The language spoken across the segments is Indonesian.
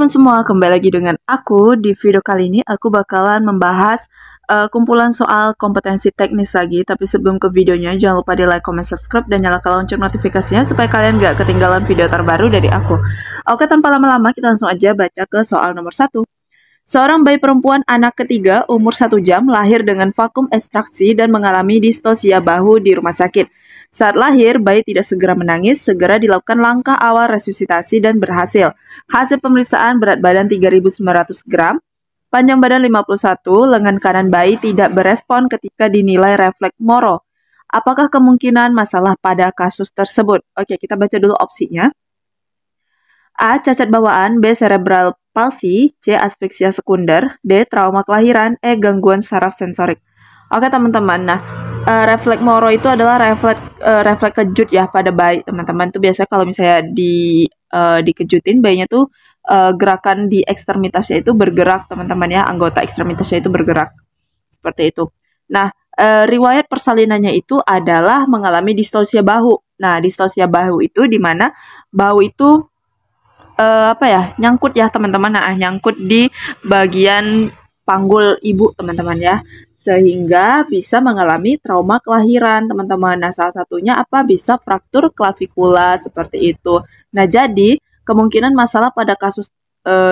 semua, kembali lagi dengan aku. Di video kali ini aku bakalan membahas kumpulan soal kompetensi teknis lagi. Tapi sebelum ke videonya, jangan lupa di like, comment, subscribe, dan nyalakan lonceng notifikasinya supaya kalian gak ketinggalan video terbaru dari aku. Oke, tanpa lama-lama kita langsung aja baca ke soal nomor 1. Seorang bayi perempuan anak ketiga umur 1 jam lahir dengan vakum ekstraksi dan mengalami distosia bahu di rumah sakit. Saat lahir, bayi tidak segera menangis, segera dilakukan langkah awal resusitasi dan berhasil. Hasil pemeriksaan berat badan 3.900 gram, panjang badan 51, lengan kanan bayi tidak berespon ketika dinilai refleks moro. Apakah kemungkinan masalah pada kasus tersebut? Oke, kita baca dulu opsinya. A. Cacat bawaan, B. Cerebral palsy, C. Aspeksia sekunder, D. Trauma kelahiran, E. Gangguan saraf sensorik. Oke teman-teman, nah refleks moro itu adalah refleks kejut ya pada bayi teman-teman. Itu biasanya kalau misalnya dikejutin bayinya tuh gerakan di ekstremitasnya itu bergerak teman-teman ya, anggota ekstremitasnya itu bergerak seperti itu. Nah riwayat persalinannya itu adalah mengalami distosia bahu. Nah distosia bahu itu dimana bahu itu nyangkut ya teman-teman. Nah nyangkut di bagian panggul ibu teman-teman ya, sehingga bisa mengalami trauma kelahiran teman-teman. Nah salah satunya apa, bisa fraktur klavikula seperti itu. Nah jadi kemungkinan masalah pada kasus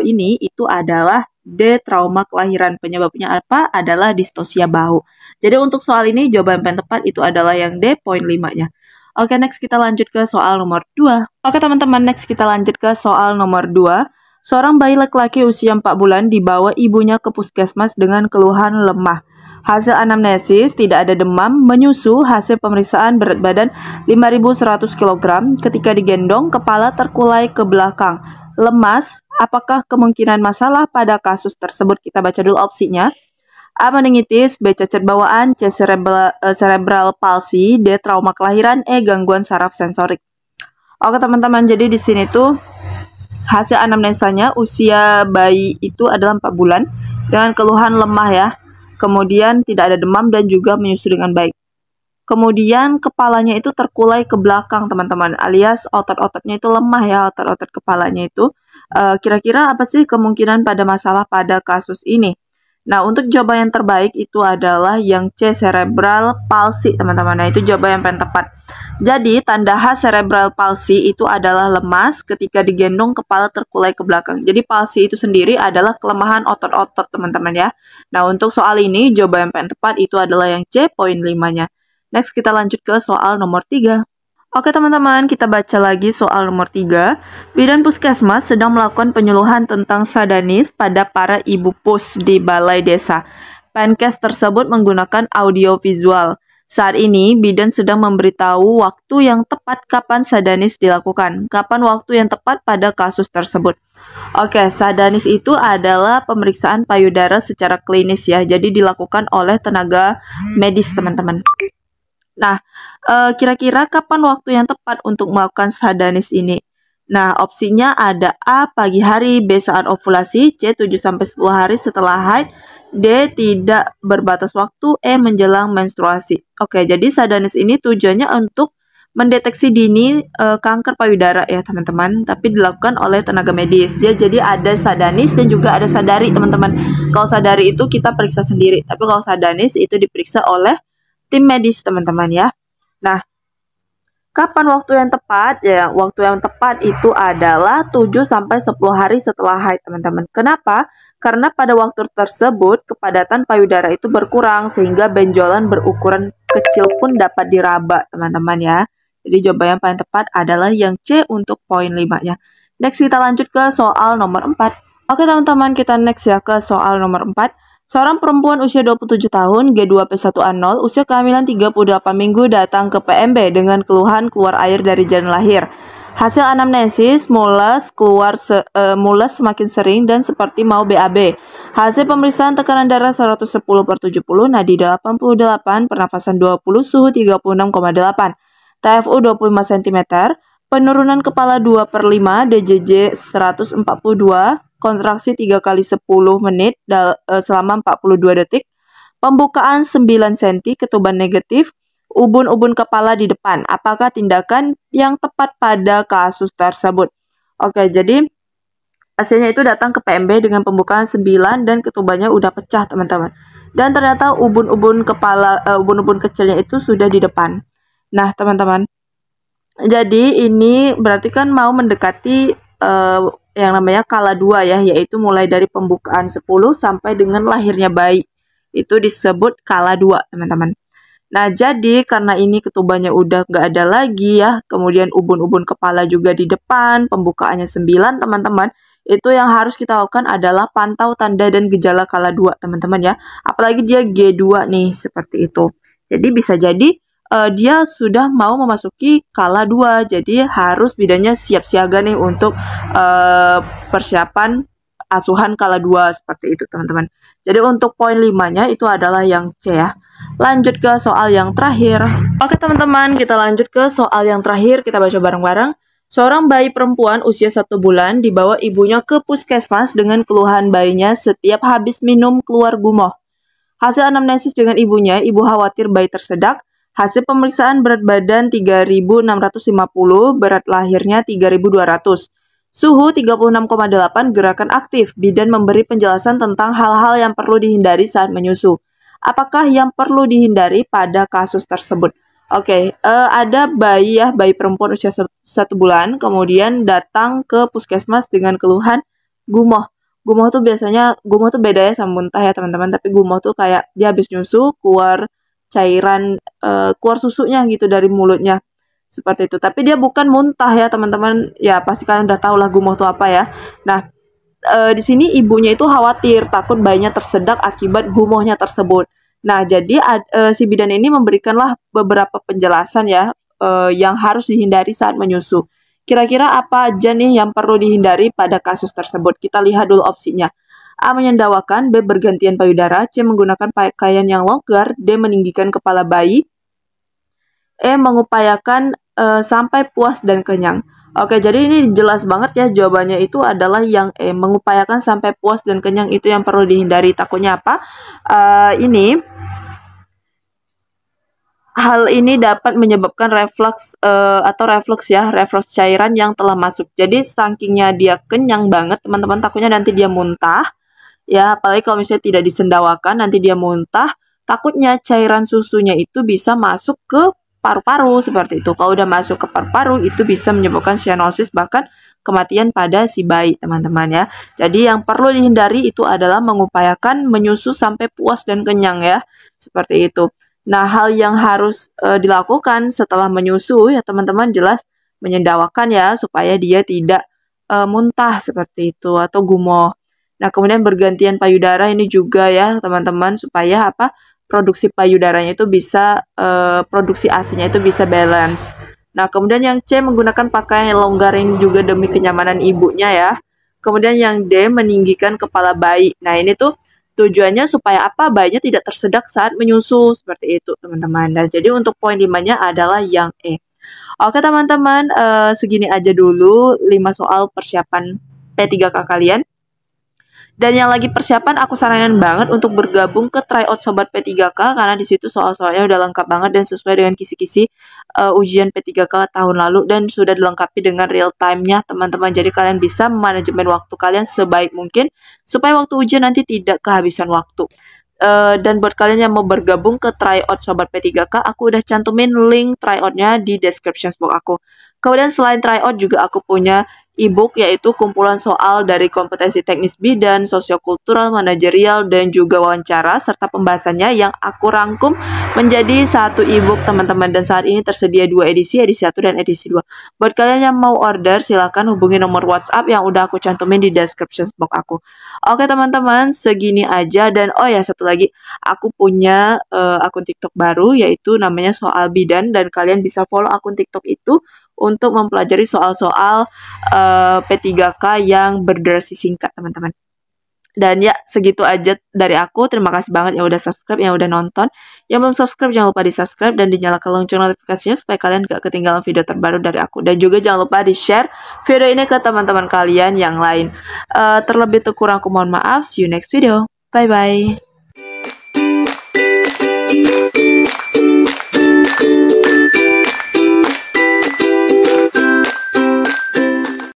ini itu adalah D. Trauma kelahiran. Penyebabnya apa? Adalah distosia bahu. Jadi untuk soal ini jawaban yang tepat itu adalah yang D, poin 5-nya. Oke, next kita lanjut ke soal nomor 2. Oke teman-teman, next kita lanjut ke soal nomor 2. Seorang bayi laki-laki usia 4 bulan dibawa ibunya ke puskesmas dengan keluhan lemah. Hasil anamnesis tidak ada demam, menyusu, hasil pemeriksaan berat badan 5.100 kg, ketika digendong kepala terkulai ke belakang. Lemas, apakah kemungkinan masalah pada kasus tersebut? Kita baca dulu opsinya. A. Meningitis, B. Cacat bawaan, C. Cerebral palsy, D. Trauma kelahiran, E. Gangguan saraf sensorik. Oke teman-teman, jadi di sini tuh hasil anamnesanya usia bayi itu adalah 4 bulan dengan keluhan lemah ya. Kemudian tidak ada demam dan juga menyusu dengan baik. Kemudian kepalanya itu terkulai ke belakang teman-teman, alias otot-ototnya itu lemah ya, otot-otot kepalanya itu. Kira-kira apa sih kemungkinan pada masalah pada kasus ini? Nah, untuk jawaban yang terbaik itu adalah yang C, cerebral palsy, teman-teman. Nah, itu jawaban yang paling tepat. Jadi, tanda khas cerebral palsy itu adalah lemas ketika digendong kepala terkulai ke belakang. Jadi, palsy itu sendiri adalah kelemahan otot-otot, teman-teman ya. Nah, untuk soal ini, jawaban yang paling tepat itu adalah yang C, poin 5-nya. Next, kita lanjut ke soal nomor 3. Oke teman-teman, kita baca lagi soal nomor 3. Bidan Puskesmas sedang melakukan penyuluhan tentang sadanis pada para ibu pus di balai desa. Penkes tersebut menggunakan audio visual. Saat ini, bidan sedang memberitahu waktu yang tepat kapan sadanis dilakukan. Kapan waktu yang tepat pada kasus tersebut? Oke, sadanis itu adalah pemeriksaan payudara secara klinis ya. Jadi dilakukan oleh tenaga medis teman-teman. Nah, kira-kira kapan waktu yang tepat untuk melakukan sadanis ini? Nah, opsinya ada A. Pagi hari, B. Saat ovulasi, C. 7-10 hari setelah haid, D. Tidak berbatas waktu, E. Menjelang menstruasi. Oke, jadi sadanis ini tujuannya untuk mendeteksi dini kanker payudara ya teman-teman, tapi dilakukan oleh tenaga medis. Jadi ada sadanis dan juga ada sadari teman-teman. Kalau sadari itu kita periksa sendiri, tapi kalau sadanis itu diperiksa oleh tim medis teman-teman ya. Nah, kapan waktu yang tepat? Ya, waktu yang tepat itu adalah 7-10 hari setelah haid teman-teman. Kenapa? Karena pada waktu tersebut kepadatan payudara itu berkurang sehingga benjolan berukuran kecil pun dapat diraba teman-teman ya. Jadi jawaban yang paling tepat adalah yang C untuk poin 5-nya. Next kita lanjut ke soal nomor 4. Oke teman-teman, kita next ya ke soal nomor 4. Seorang perempuan usia 27 tahun, G2P1A0, usia kehamilan 38 minggu datang ke PMB dengan keluhan keluar air dari janin lahir. Hasil anamnesis, mules semakin sering dan seperti mau BAB. Hasil pemeriksaan tekanan darah 110/70, nadi 88, pernafasan 20, suhu 36,8, TFU 25 cm, penurunan kepala 2/5, DJJ 142, kontraksi 3 kali 10 menit selama 42 detik, pembukaan 9 cm, ketuban negatif, ubun-ubun kepala di depan. Apakah tindakan yang tepat pada kasus tersebut? Oke, jadi Hasilnya itu datang ke PMB dengan pembukaan 9 dan ketubannya udah pecah, teman-teman. Dan ternyata ubun-ubun kecilnya itu sudah di depan. Nah, teman-teman, jadi ini berarti kan mau mendekati yang namanya kala 2 ya, yaitu mulai dari pembukaan 10 sampai dengan lahirnya bayi. Itu disebut kala 2, teman-teman. Nah, jadi karena ini ketubannya udah nggak ada lagi ya, kemudian ubun-ubun kepala juga di depan, pembukaannya 9, teman-teman. Itu yang harus kita lakukan adalah pantau tanda dan gejala kala 2, teman-teman ya. Apalagi dia G2 nih, seperti itu. Jadi bisa jadi dia sudah mau memasuki kala 2, jadi harus bidannya siap siaga nih untuk persiapan asuhan kala 2 seperti itu, teman-teman. Jadi untuk poin 5-nya itu adalah yang C ya. Lanjut ke soal yang terakhir. Oke, teman-teman, kita lanjut ke soal yang terakhir. Kita baca bareng-bareng. Seorang bayi perempuan usia 1 bulan dibawa ibunya ke puskesmas dengan keluhan bayinya setiap habis minum keluar gumoh. Hasil anamnesis dengan ibunya, ibu khawatir bayi tersedak. Hasil pemeriksaan berat badan 3.650, berat lahirnya 3.200. Suhu 36,8, gerakan aktif. Bidan memberi penjelasan tentang hal-hal yang perlu dihindari saat menyusu. Apakah yang perlu dihindari pada kasus tersebut? Oke, ada bayi ya, bayi perempuan usia 1 bulan, kemudian datang ke puskesmas dengan keluhan gumoh. Gumoh tuh beda ya sama muntah ya, teman-teman, tapi gumoh tuh kayak dia habis nyusu, keluar cairan, keluar susunya gitu dari mulutnya. Seperti itu. Tapi dia bukan muntah ya, teman-teman. Ya, pasti kalian udah tahu lah gumoh tuh apa ya. Nah, di sini ibunya itu khawatir, takut bayinya tersedak akibat gumohnya tersebut. Nah, jadi si bidan ini memberikanlah beberapa penjelasan ya yang harus dihindari saat menyusu. Kira-kira apa aja nih yang perlu dihindari pada kasus tersebut? Kita lihat dulu opsinya. A. Menyendawakan, B. Bergantian payudara, C. Menggunakan pakaian yang longgar, D. Meninggikan kepala bayi, E. Mengupayakan sampai puas dan kenyang. Oke, jadi ini jelas banget ya jawabannya itu adalah yang E. Mengupayakan sampai puas dan kenyang, itu yang perlu dihindari. Takutnya apa? Hal ini dapat menyebabkan reflux reflux cairan yang telah masuk. Jadi sakingnya dia kenyang banget, teman-teman, takutnya nanti dia muntah. Ya, apalagi kalau misalnya tidak disendawakan, nanti dia muntah. Takutnya cairan susunya itu bisa masuk ke paru-paru seperti itu. Kalau udah masuk ke paru-paru, itu bisa menyebabkan cyanosis, bahkan kematian pada si bayi, teman-teman ya. Jadi yang perlu dihindari itu adalah mengupayakan menyusu sampai puas dan kenyang ya. Seperti itu. Nah, hal yang harus dilakukan setelah menyusu ya, teman-teman, jelas menyendawakan ya, supaya dia tidak muntah seperti itu atau gumoh. Nah, kemudian bergantian payudara ini juga ya, teman-teman, supaya apa? Produksi payudaranya itu bisa produksi ASI-nya itu bisa balance. Nah, kemudian yang C, menggunakan pakaian yang longgar ini juga demi kenyamanan ibunya ya. Kemudian yang D, meninggikan kepala bayi. Nah, ini tuh tujuannya supaya apa? Bayinya tidak tersedak saat menyusu, seperti itu, teman-teman. Dan jadi untuk poin 5-nya adalah yang E. Oke, teman-teman, segini aja dulu 5 soal persiapan P3K kalian. Dan yang lagi persiapan, aku saranin banget untuk bergabung ke tryout Sobat P3K, karena di situ soal-soalnya udah lengkap banget dan sesuai dengan kisi-kisi ujian P3K tahun lalu, dan sudah dilengkapi dengan real time-nya, teman-teman. Jadi kalian bisa manajemen waktu kalian sebaik mungkin supaya waktu ujian nanti tidak kehabisan waktu. Dan buat kalian yang mau bergabung ke tryout Sobat P3K, aku udah cantumin link tryoutnya di description box aku. Kemudian selain tryout juga aku punya e-book, yaitu kumpulan soal dari kompetensi teknis bidan, sosiokultural, manajerial, dan juga wawancara, serta pembahasannya yang aku rangkum menjadi satu e-book, teman-teman. Dan saat ini tersedia 2 edisi 1 dan edisi 2. Buat kalian yang mau order, silahkan hubungi nomor WhatsApp yang udah aku cantumin di description box aku. Oke, teman-teman, segini aja. Dan oh ya, satu lagi, aku punya akun TikTok baru, yaitu namanya Soal Bidan, dan kalian bisa follow akun TikTok itu untuk mempelajari soal-soal P3K yang berdurasi singkat, teman-teman. Dan ya, segitu aja dari aku. Terima kasih banget yang udah subscribe, yang udah nonton. Yang belum subscribe, jangan lupa di subscribe dan dinyalakan lonceng notifikasinya supaya kalian gak ketinggalan video terbaru dari aku. Dan juga jangan lupa di share video ini ke teman-teman kalian yang lain. Terlebih kurang aku mohon maaf. See you next video. Bye-bye.